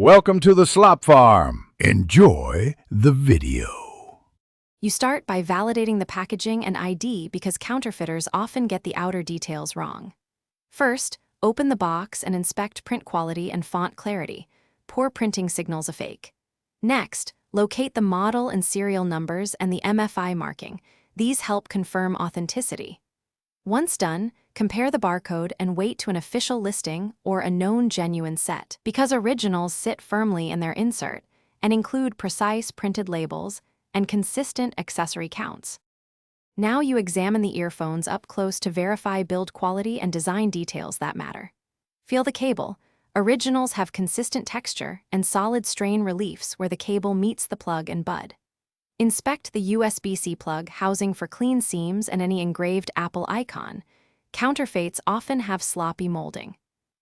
Welcome to the Slop Farm. Enjoy the video. You start by validating the packaging and ID because counterfeiters often get the outer details wrong. First, open the box and inspect print quality and font clarity. Poor printing signals a fake. Next, locate the model and serial numbers and the MFI marking. These help confirm authenticity. Once done, compare the barcode and wait to an official listing or a known genuine set, because originals sit firmly in their insert and include precise printed labels and consistent accessory counts. Now you examine the earphones up close to verify build quality and design details that matter. Feel the cable. Originals have consistent texture and solid strain reliefs where the cable meets the plug and bud. Inspect the USB-C plug housing for clean seams and any engraved Apple icon. Counterfeits often have sloppy molding.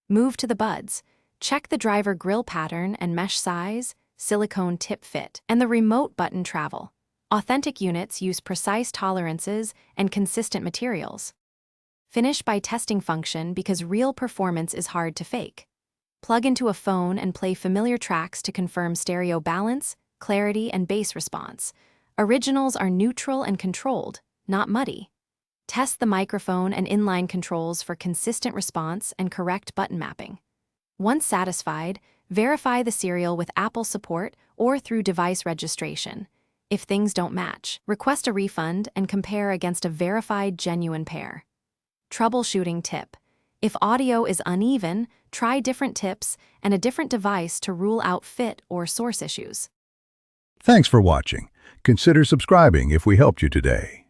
Move to the buds. Check the driver grill pattern and mesh size, silicone tip fit, and the remote button travel. Authentic units use precise tolerances and consistent materials. Finish by testing function because real performance is hard to fake. Plug into a phone and play familiar tracks to confirm stereo balance, clarity, and bass response. Originals are neutral and controlled, not muddy. Test the microphone and inline controls for consistent response and correct button mapping. Once satisfied, verify the serial with Apple support or through device registration. If things don't match, request a refund and compare against a verified genuine pair. Troubleshooting tip. If audio is uneven, try different tips and a different device to rule out fit or source issues. Thanks for watching. Consider subscribing if we helped you today.